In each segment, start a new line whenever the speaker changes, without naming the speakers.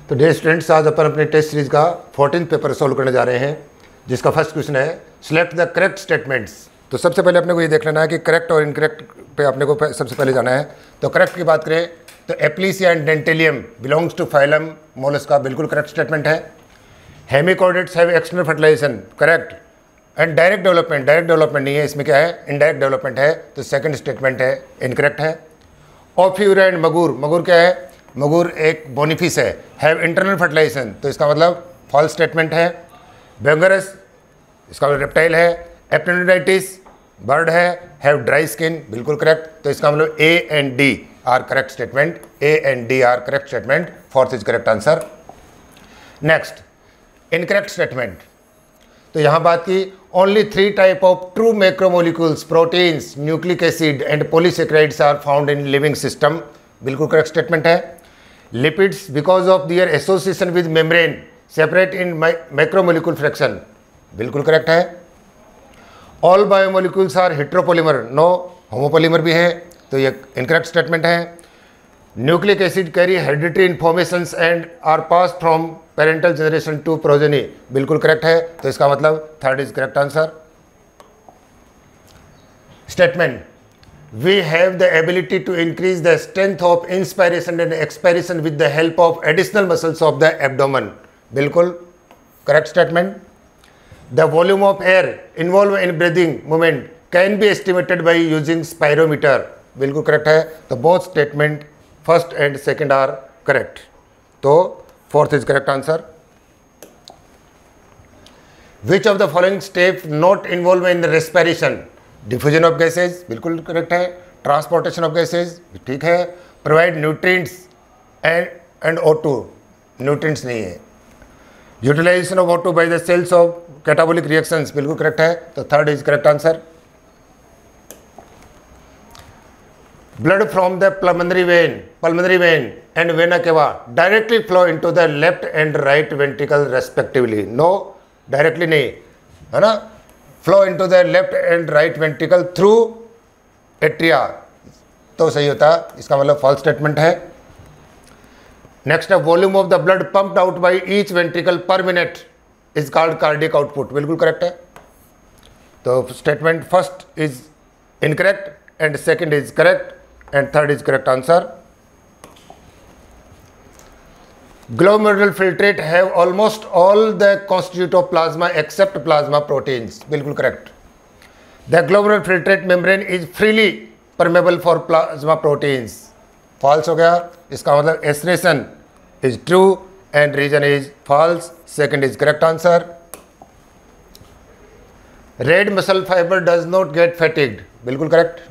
तो dear students, आज अपन अपने टेस्ट सीरीज का 14th पेपर सॉल्व करने जा रहे हैं, जिसका फर्स्ट क्वेश्चन है सिलेक्ट द करेक्ट स्टेटमेंट्स। तो सबसे पहले अपने को ये देख लेना है कि करेक्ट और इनकरेक्ट पे अपने को सबसे पहले जाना है। तो करेक्ट की बात करें तो Aplysia and Dentalium belongs to phylum Mollusca, बिल्कुल करेक्ट स्टेटमेंट है। Hemichordates have external fertilisation, correct. And direct development नहीं है, इसमें क्या है, इनडायरेक्ट डेवलपमेंट है, तो सेकंड स्टेटमेंट है इनकरेक्ट है। ओफ्यूरा एंड मगूर क्या है, मगूर एक बोनिफिस है, हैव इंटरनल फर्टिलाइजेशन, तो इसका मतलब फॉल्स स्टेटमेंट है। बेंगरस इसका मतलब रेप्टाइल है। एप्टेनोडाइटिस बर्ड है, हैव ड्राई स्किन, बिल्कुल करेक्ट, तो इसका मतलब A and D are correct statement, A and D are correct statement, fourth is correct answer. Next incorrect statement, तो यहाँ बात की only 3 type of true macromolecules, proteins, nucleic acid and polysaccharides are found in living system, बिल्कुल correct statement है। Lipids because of their association with membrane separate in macromolecule fraction, बिल्कुल correct है। All biomolecules are heteropolymer, no homopolymer भी है, तो ये incorrect statement है। Nucleic acid carry hereditary informations and are pass from parental generation to progeny, बिल्कुल correct है, तो इसका मतलब third is correct answer. Statement, we have the ability to increase the strength of inspiration and expiration with the help of additional muscles of the abdomen, बिल्कुल correct statement। The volume of air involved in breathing movement can be estimated by using spirometer, बिल्कुल correct है, तो both statement first and second are correct, तो fourth is correct answer। Which of the following steps not involved in respiration? Diffusion of gases, बिल्कुल correct है। Transportation of gases, ठीक है। Provide nutrients and O2, nutrients नहीं है। Utilisation of O2 by the cells of catabolic reactions, बिल्कुल correct है, तो third is correct answer. Blood from the pulmonary vein and vena cava directly flow into the left and right ventricle respectively, no directly नहीं है ना, flow into the left and right ventricle through atria, तो सही होता, इसका मतलब false statement है। Next है volume of the blood pumped out by each ventricle पर minute is called cardiac output, बिल्कुल करेक्ट है, तो statement first is incorrect and second is correct and third is correct answer. Glomerular filtrate have almost all the constitute of plasma except plasma proteins, बिल्कुल correct। The glomerular filtrate membrane is freely permeable for plasma proteins, false हो गया, इसका मतलब aspiration is true and reason is false, second is correct answer। Red muscle fiber does not get fatigued, बिल्कुल correct।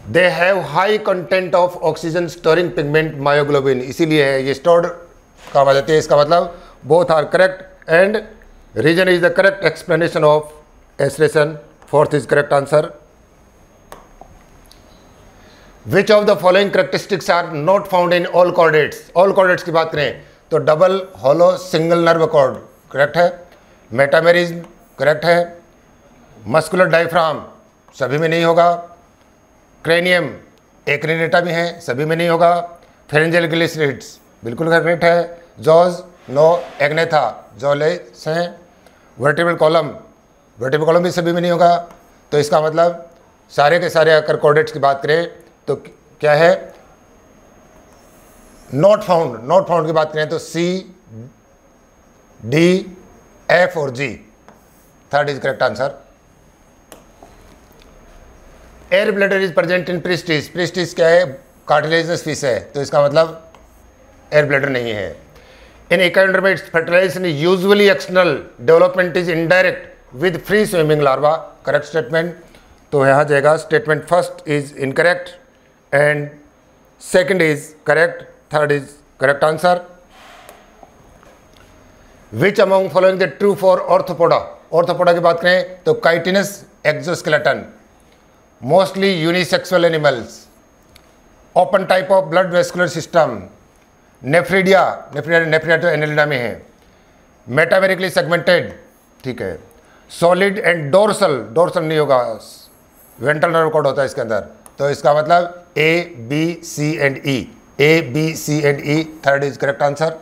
They have high content of oxygen storing pigment myoglobin, इसीलिए है ये stored काम आ जाती है, इसका मतलब both are correct and reason is the correct explanation of assertion, fourth is correct answer. Which of the following characteristics are not found in all chordates, all chordates की बात करें तो double hollow single nerve cord correct है, metamerism correct है, muscular diaphragm सभी में नहीं होगा, क्रेनियम एक्रिनेटा भी है, सभी में नहीं होगा, फेरेंजियल ग्लिसरिड्स बिल्कुल करेक्ट है, जॉज नो, एग्नेथा जॉलेस हैं, वर्टिब्रल कॉलम भी सभी में नहीं होगा, तो इसका मतलब सारे के सारे अगर कॉर्डेट्स की बात करें तो क्या है, नॉट फाउंड की बात करें तो C, D, F और G, third is correct answer. Air bladder is present in priestess क्या है, कार्टिलेजनस फिश है, तो इसका मतलब एयर ब्लैडर नहीं है। In echinoderms fertilisation is usually external, development is indirect with free swimming larva, correct statement, तो यहाँ जाएगा statement first is incorrect and second is correct, third is correct answer. Which among following the true for Arthropoda की बात करें तो chitinous exoskeleton, mostly unisexual animals, open type of blood vascular system, nephridia तो Annelida में है, metamerically segmented, ठीक है, solid and dorsal नहीं होगा, वेंट्रल नर्व कॉर्ड होता है इसके अंदर, तो इसका मतलब A, B, C and E, A, B, C and E. Third is correct answer.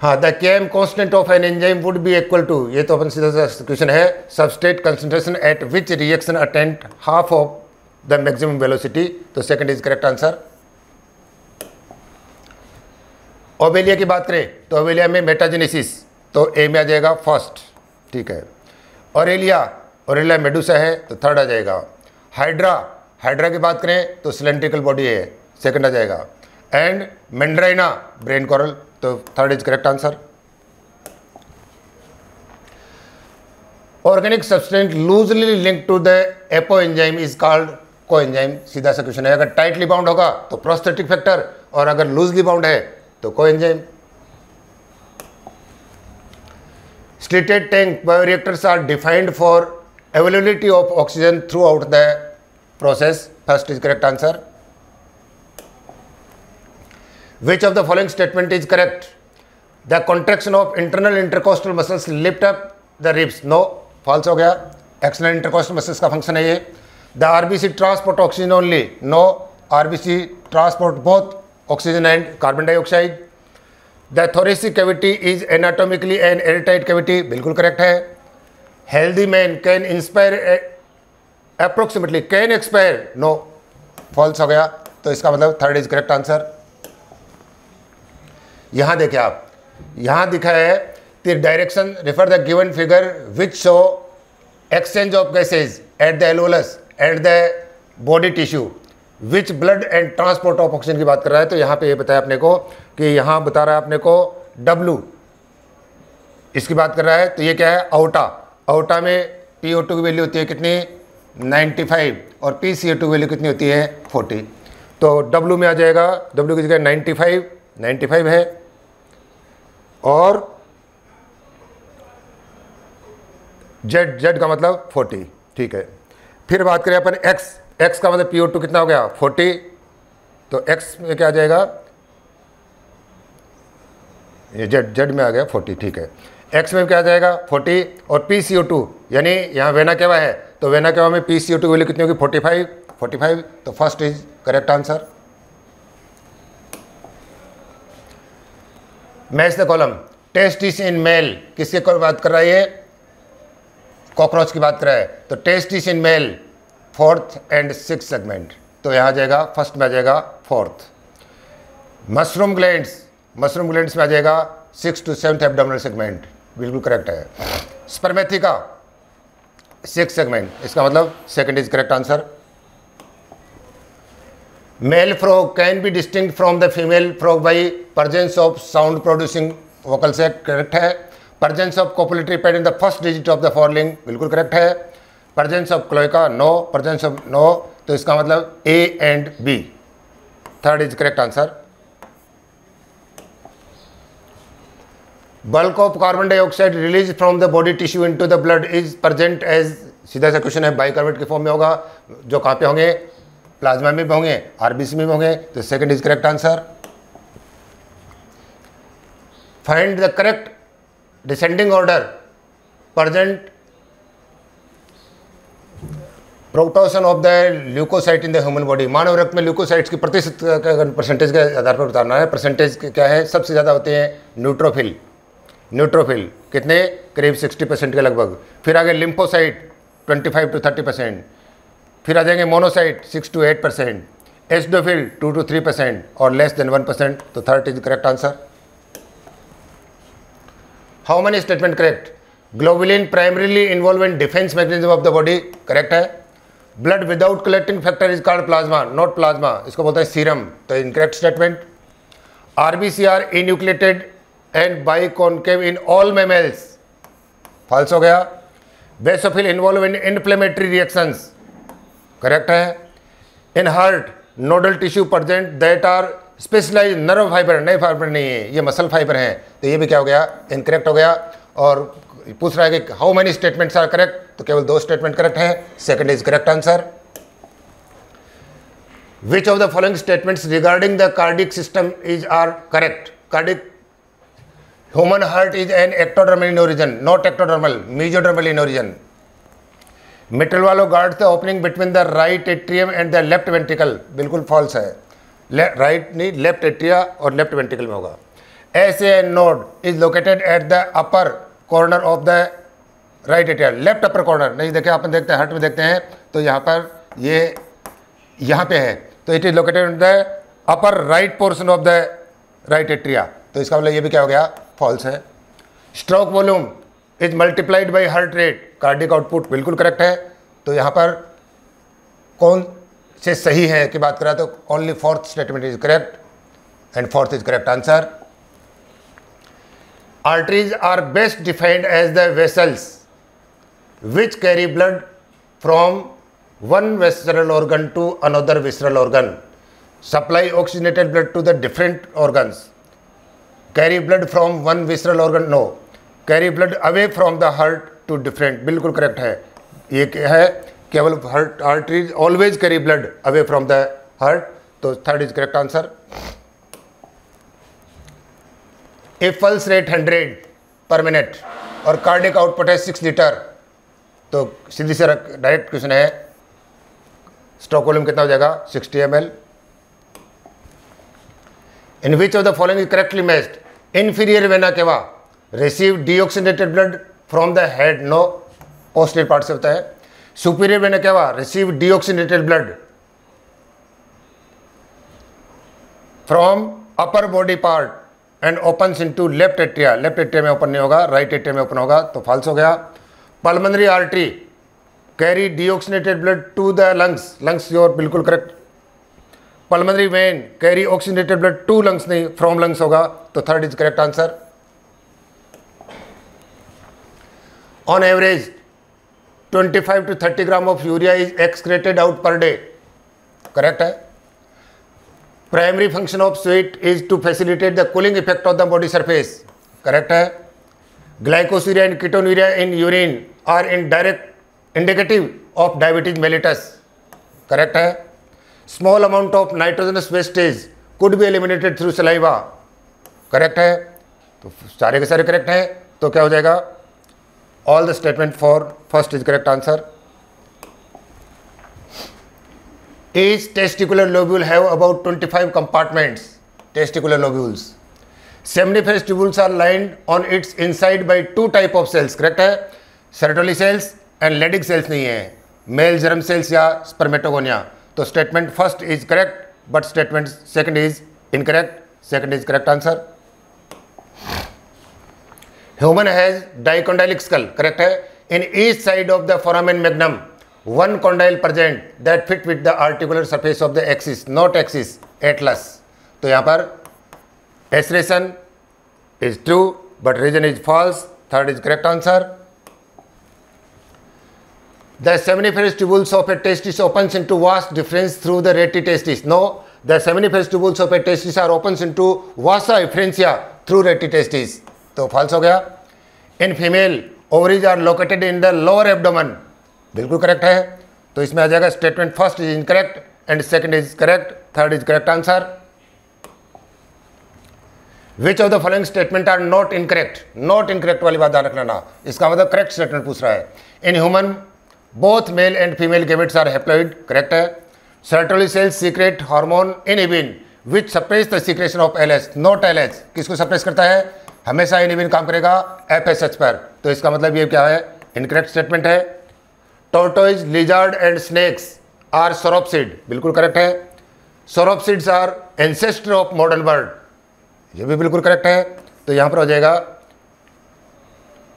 हाँ, the Km constant of an enzyme would be equal to, ये तो अपन सीधा सा क्वेश्चन है, substrate concentration at which reaction attend half of the maximum velocity. तो second is correct answer. Obelia की बात करें तो ओबेलिया में मेटाजेनेसिस, तो ए में आ जाएगा फर्स्ट. ठीक है. ओरेलिया मेडुसा है तो थर्ड आ जाएगा. हाइड्रा की बात करें तो सिलेंड्रिकल बॉडी है, सेकंड आ जाएगा. एंड मेंड्राइना ब्रेन कोरल, तो third is correct answer. Organic substance loosely link to the apoenzyme is called coenzyme. सीधा सा क्वेश्चन है. अगर टाइटली बाउंड होगा तो प्रोस्थेटिक फैक्टर, और अगर लूजली बाउंड है तो coenzyme. Slitted tank bioreactors are defined for availability of oxygen throughout the process. First is correct answer. Which of the following statement is correct? The contraction of internal intercostal muscles lift up the ribs. No, false हो गया. External intercostal muscles का function है ये. The RBC transport oxygen only. No, RBC transport both oxygen and carbon dioxide. The thoracic cavity is anatomically an airtight cavity. बिल्कुल correct है. Healthy man can inspire approximately. Can expire. No, false हो गया. तो इसका मतलब third is correct answer. यहाँ देखिए आप, यहाँ दिखा है the direction refer the given figure which show exchange of gases at the alveolus at the body tissue which blood and transport of oxygen की बात कर रहा है. तो यहाँ पे ये बताया अपने को कि यहाँ बता रहा है अपने को W इसकी बात कर रहा है. तो ये क्या है, आउटा में PO2 की वैल्यू होती है कितनी, 95, और PCO2 की वैल्यू कितनी होती है, 40. तो W में आ जाएगा, W की जगह 95 है, और जेड का मतलब 40. ठीक है. फिर बात करें अपन एक्स का मतलब PO2 कितना हो गया, 40. तो एक्स में क्या आ जाएगा, ये जेड में आ गया 40. ठीक है. एक्स में क्या आ जाएगा 40, और PCO2 यानी यहाँ वेना केवा है, तो वेना केवा में PCO2 वैल्यू कितनी होगी, 45. तो first is correct answer. Match the column. Testis in male किसके बात कर रहा है, ये कॉकरोच की बात कर रहा है. तो testis in male fourth and six segment. तो यहाँ आ जाएगा, फर्स्ट में आ जाएगा फोर्थ. मशरूम ग्लैंड्स में आ जाएगा 6 to 7th एब्डोमिनल सेगमेंट. बिल्कुल करेक्ट है. स्पर्मेथिका 6 सेगमेंट, इसका मतलब second is correct answer. Male frog can be distinct from the female frog by presence of sound producing vocal sac. Correct है. Presence of copulatory pad in the first digit of the foreling. बिल्कुल correct है. Presence of cloaca. No. Presence of no. तो इसका मतलब A and B. Third is correct answer. Bulk of carbon dioxide released from the body tissue into the blood is present as, सीधा सा question है, bicarbonate के form में होगा. जो कहाँ पे होंगे, प्लाज्मा में भी होंगे, RBC में भी होंगे. तो second is correct answer. Find the correct descending order present proportion of the leucocyte in the human body. मानव रक्त में ल्यूकोसाइट्स की प्रतिशत परसेंटेज के आधार पर बताना है. परसेंटेज क्या है, सबसे ज़्यादा होते हैं न्यूट्रोफिल कितने, करीब 60% के लगभग. फिर आगे लिम्फोसाइट 25 to 30%. फिर आ जाएंगे मोनोसाइट 6 to 8%, एसिडोफिल 2 to 3% और लेस देन 1%. तो third is correct answer. How many statement correct. Globulin primarily involve in defence mechanism of the body. Correct है. Blood without collecting factor is called plasma, not plasma, इसको बोलते हैं serum. तो incorrect statement. RBC are enucleated and biconcave in all mammals. False हो गया. Basophil involve in inflammatory reactions. Correct है. In heart nodal tissue present that are specialise nerve fibre. नए fibre नहीं है, ये मसल फाइबर हैं. तो ये भी क्या हो गया, इनकरेक्ट हो गया. और पूछ रहा है कि how many statements are correct, तो केवल 2 स्टेटमेंट करेक्ट हैं. Second is correct answer. Which of the following statements regarding the cardiac system is are correct. Cardiac human heart is an ectodermal in origin, not ectodermal, mesodermal in origin. Mitral valve guard the opening between the right atrium and the left ventricle, बिल्कुल false है, right नहीं, left atria और left ventricle में होगा। ऐसे node is located at the upper corner of the right atria, left upper corner नहीं, देखिए अपन देखते हैं हार्ट में देखते हैं तो यहाँ पर ये यहाँ पे है, तो it is located in the upper right portion of the right atria, तो इसका मतलब ये भी क्या हो गया, फॉल्स है। Stroke volume is multiplied by heart rate, cardiac output, बिल्कुल करेक्ट है। तो यहाँ पर कौन से सही है कि बात करा, तो only fourth statement is correct and fourth is correct answer. Arteries are best defined as the vessels which carry blood from one visceral organ to another visceral organ, supply oxygenated blood to the different organs, carry blood from one visceral organ, no, carry blood away from the heart to different, बिल्कुल correct है, ये है केवल heart, arteries always carry blood away from the heart, तो third is correct answer. If pulse rate 100 per minute और cardiac output है 6 litre, तो सीधी से डायरेक्ट क्वेश्चन है स्ट्रोक वॉल्यूम कितना हो जाएगा, 60 ml। In which of the following is correctly matched, inferior vena cava receive deoxygenated blood from the head, no, posterior part से होता है। Superior vena cava receive deoxygenated blood from upper body part and opens into left atria, left atria में open नहीं होगा, right atria में open होगा, तो false हो गया। Pulmonary artery carry deoxygenated blood to the lungs, lungs your बिल्कुल correct. Pulmonary vein carry oxygenated blood to lungs नहीं, फ्रॉम लंग्स होगा, तो third is correct answer. On average 25 to 30 gram of urea is excreted out per day, correct है। Primary function of sweat is to facilitate the cooling effect of the body surface, correct है। Glycosuria and ketonuria in urine are in direct indicative of diabetes mellitus, correct है। Small amount of nitrogenous wastage could be eliminated through saliva, correct है। तो सारे के सारे correct हैं, तो क्या हो जाएगा, all the statement for first is correct answer. Each testicular lobule have about 25 compartments, testicular lobules. Seminiferous tubules are lined on its inside by two type of cells, correct है। Sertoli cells and Leydig cells नहीं है, male germ cells या spermatogonia। तो statement first is correct, but statement second is incorrect, second is correct answer। Human has dicondylic skull, correct है। In each side of the foramen magnum one condyle present that fit with the articular surface of the axis, not axis, atlas। तो यहाँ पर assertion is true but reason is false, third is correct answer। The seminiferous tubules of a testis opens into vas deferens through the rete testis, no, the seminiferous tubules of a testis are opens into vasa efferentia through rete testis, तो false हो गया। In female ovaries are located in the lower abdomen, बिल्कुल correct है। तो इसमें आ जाएगा statement first is incorrect and second is correct, third is correct answer. Which of the following statement are not incorrect, not incorrect वाली बात ध्यान रखना, इसका मतलब करेक्ट स्टेटमेंट पूछ रहा है। In human both male and female gametes are haploid, correct है। Sertoli cells secrete hormone inhibin which suppress the secretion of LH, not LH, किसको सप्रेस करता है, हमेशा इनहिबिन काम करेगा एफएसएच पर, तो इसका मतलब ये क्या है, इनकरेक्ट स्टेटमेंट है। Tortoise, lizard and snakes are sauropsid, बिल्कुल करेक्ट है। Sauropsids are ancestor of modern bird, ये भी बिल्कुल करेक्ट है। तो यहां पर हो जाएगा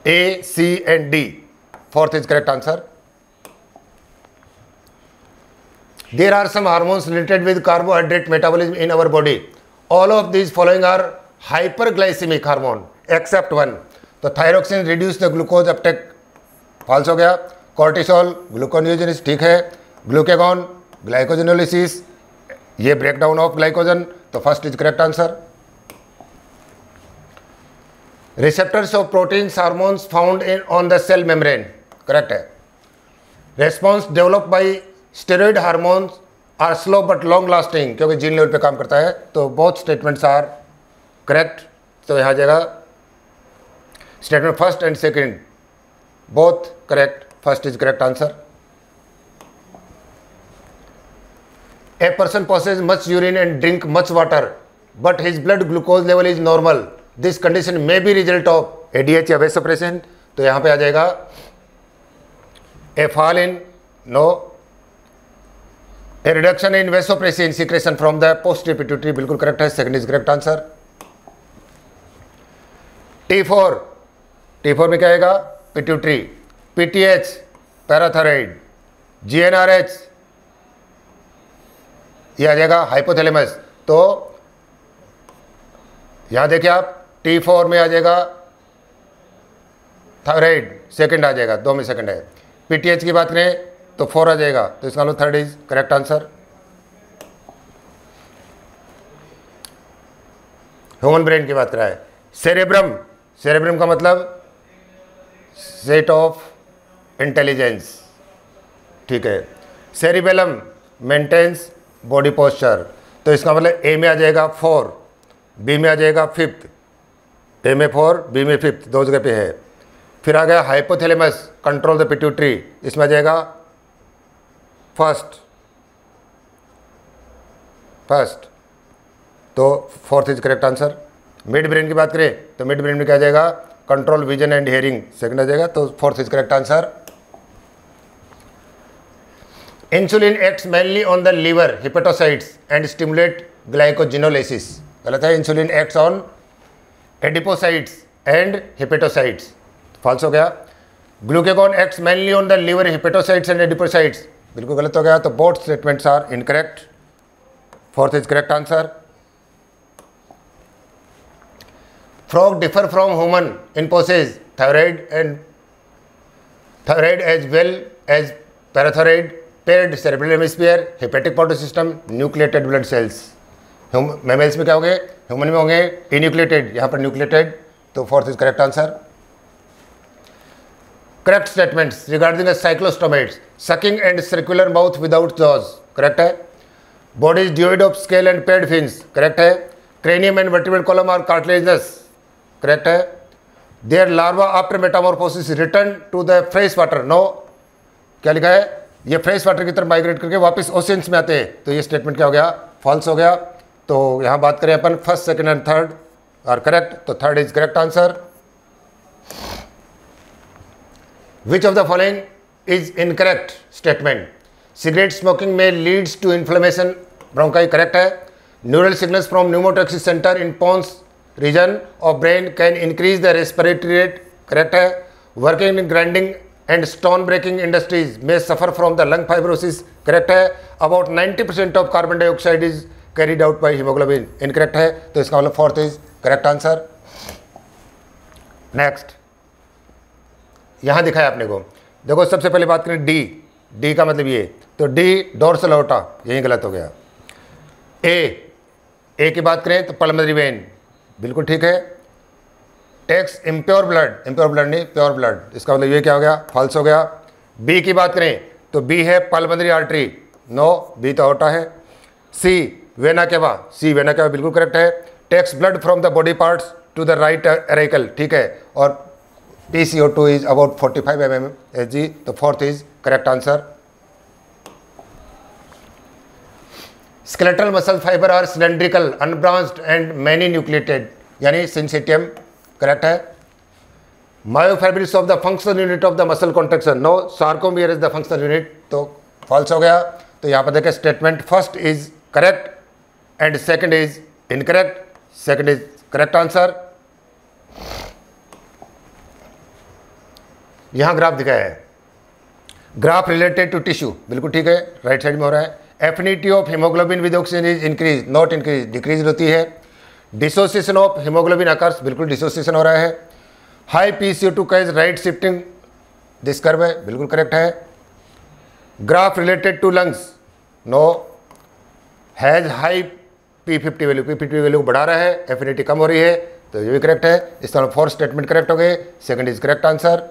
A, C and D, fourth is correct answer. There are some hormones related with carbohydrate metabolism in our body, all of these following are hyperglycaemic hormone except one. तो thyroxine reduce the glucose uptake, false हो गया। Cortisol gluconeogenesis, ठीक है। Glucagon glycogenolysis, ये breakdown of glycogen, तो first is correct answer. Receptors of proteins hormones found in on the cell membrane, correct है। Response develop by steroid hormones are slow but long lasting, क्योंकि gene level पे काम करता है, तो both statements are correct. तो यहाँ जाएगा statement first and second both correct, first is correct answer. A person possess much urine and drink much water but his blood glucose level is normal, this condition may be result of ADH या vasopressin. तो यहाँ पे आ जाएगा a fall in, no, a reduction in vasopressin secretion from the posterior pituitary, बिल्कुल correct है, second is correct answer. T4 में क्या आएगा, पिट्यूटरी, PTH पैराथायराइड, GnRH ये आ जाएगा हाइपोथैलेमस। तो यहां देखिए आप T4 में आ जाएगा थायराइड, सेकंड आ जाएगा, 2 में सेकंड है। PTH की बात करें तो 4 आ जाएगा, तो इसका मतलब third is correct answer. Human brain की बात करा है। सेरेब्रम, सेरेब्रम का मतलब सेट ऑफ इंटेलिजेंस, ठीक है। सेरिबेलम मेंटेन्स बॉडी पोस्चर, तो इसका मतलब ए में आ जाएगा 4, बी में आ जाएगा 5th, ए में 4, बी में 5th, 2 जगह पे है। फिर आ गया हाइपोथैलेमस कंट्रोल द पिट्यूटरी, इसमें आ जाएगा फर्स्ट, तो 4th is correct answer. Mid brain की बात करें तो मिड ब्रेन में क्या आ जाएगा, control vision and hearing, second आ जाएगा, तो 4th is correct answer. Insulin acts mainly on the liver hepatocytes and stimulate glycogenolysis, गलत है, insulin acts on adipocytes and hepatocytes, false हो गया। Glucagon acts mainly on the liver hepatocytes and adipocytes, बिल्कुल गलत हो गया, तो both statements are incorrect, 4th is correct answer. Frog differ from human in possess thyroid as well as parathyroid, paired cerebral hemisphere, hepatic portal system, nucleated blood cells. Mammals में क्या होंगे, human में होंगे इन्यूक्लिएटेड, यहाँ पर न्यूक्लिएटेड, तो 4th is correct answer. Correct statements regarding cyclostomates, sucking and circular mouth without jaws, correct है। Body is devoid of scale and paired fins, correct है। Cranium and vertebral column are cartilaginous, correct है। Their larva after metamorphosis return to the fresh water, no, क्या लिखा है, ये fresh water की तरफ migrate करके वापस ओशियंस में आते हैं, तो ये स्टेटमेंट क्या हो गया, फॉल्स हो गया। तो यहाँ बात करें अपन first, second and third are correct, तो third is correct answer. Which of the following is incorrect statement, cigarette smoking में leads to inflammation bronchi, correct है। Neural signals from pneumotaxic centre in pons region of brain can increase the respiratory rate, correct है। working in grinding and stone breaking industries may suffer from the lung fibrosis, correct है। about 90% of carbon dioxide is carried out by hemoglobin, incorrect है, तो इसका मतलब 4th is correct answer। next यहाँ दिखाया आपने को, देखो सबसे पहले बात करें डी का मतलब ये, तो डी डोर्सल अओर्टा, यही गलत हो गया। ए की बात करें तो पल्मोनरी वेन, बिल्कुल ठीक है। टेक्स इम्प्योर ब्लड नहीं प्योर ब्लड, इसका मतलब ये क्या हो गया, फॉल्स हो गया। बी की बात करें तो बी है पल्मोनरी आर्टरी, नो, बी तो अओर्टा है। सी वेना केवा, बिल्कुल करेक्ट है। Takes blood from the body parts to the right auricle, ठीक है। और PCO2 इज अबाउट 45 mmHg, तो 4th is correct answer. Skeletal muscle fibre are cylindrical unbranched and many nucleated, यानी syncytium, correct है। Myofibrils of the functional unit of the muscle contraction, no, sarcomere is the functional unit, तो false हो गया। तो यहाँ पर देखें statement first is correct and second is incorrect, second is correct answer. यहाँ ग्राफ दिखाया है, ग्राफ रिलेटेड टू टिश्यू, बिल्कुल ठीक है, राइट साइड में हो रहा है। Affinity of haemoglobin with oxygen is increase, not increase, decrease होती है। डिसोसिएशन ऑफ हीमोग्लोबिन अकर्स, बिल्कुल डिसोसिएशन हो रहा है। हाई PCO2 का is right shifting this curve है, बिल्कुल करेक्ट है। Graph related to lungs, no, has high P50 value, P50 value बढ़ा रहा है, एफिनिटी कम हो रही है, तो ये भी करेक्ट है। इस तरह 4 स्टेटमेंट करेक्ट हो गए, second is correct answer.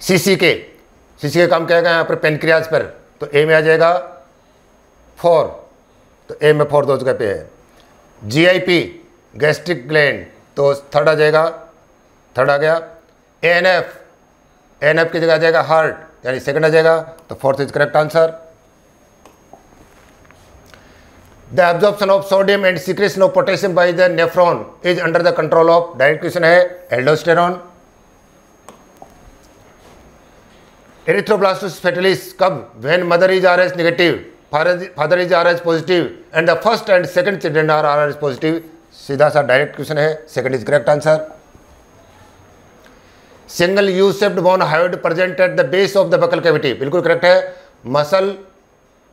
CC के काम क्या है यहाँ पर, पेनक्रियाज पर, तो ए में आ जाएगा 4, तो ए में 4 2 जगह पे है। GIP गैस्ट्रिक ग्लैंड, तो थर्ड आ जाएगा, थर्ड आ गया। ANF की जगह आ जाएगा हार्ट, यानी सेकंड आ जाएगा, तो 4th is correct answer. The absorption of sodium and secretion of potassium by the nephron is under the control of, direct question है, एल्डोस्टेरॉन। एरिथ्रोब्लास्टोसिस फेटालिस कब? When mother is Rh negative, father is Rh positive and the first and second children are Rh positive. सीधा सा direct question है, second is correct answer. Single U shaped bone hyoid present at the base of the buccal cavity, बिल्कुल correct है। Muscle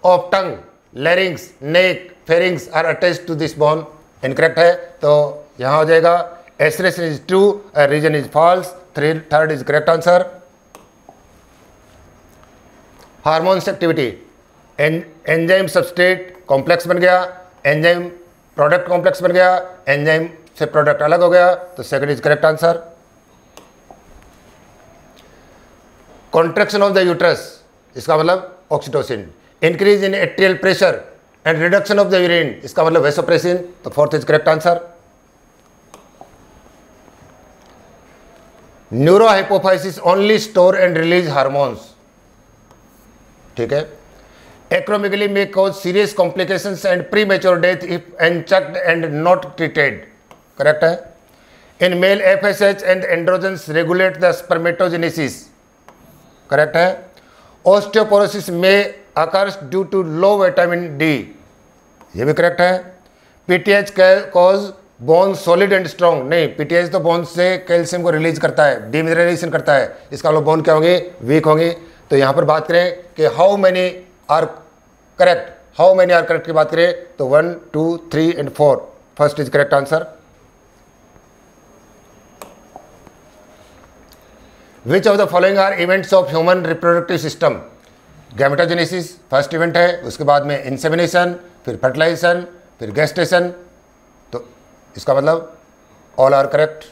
of tongue, larynx, neck, pharynx are attached to this bone, incorrect है। तो यहाँ हो जाएगा assertion is true, reason is false, third is correct answer. Hormones activity, enzyme substrate complex बन गया, enzyme product complex बन गया, एंजाइम से प्रोडक्ट अलग हो गया, तो second is correct answer. Contraction of the uterus, इसका मतलब oxytocin. Increase in atrial pressure and reduction of the urine, इसका मतलब वेसोप्रेसिन, तो fourth is correct answer. Neurohypophysis only store and release hormones, ठीक है। Acromegaly may cause serious complications and premature death if unchecked and not treated, correct है। In male FSH and androgens regulate the spermatogenesis, correct है। Osteoporosis may occur due to low vitamin D, ये भी correct है। PTH cause bone solid and strong, नहीं, PTH तो bone से calcium को release करता है, डीमिनरलाइजेशन करता है, इसका मतलब बोन क्या होंगे, वीक होंगे। तो यहाँ पर बात करें कि how many are correct, how many are correct की बात करें तो 1, 2, 3 and 4, first is correct answer. Which of the following are events of human reproductive system? Gametogenesis first event है, उसके बाद में इंसेमिनेशन, फिर फर्टिलाइजेशन, फिर गेस्टेशन, तो इसका मतलब ऑल आर करेक्ट।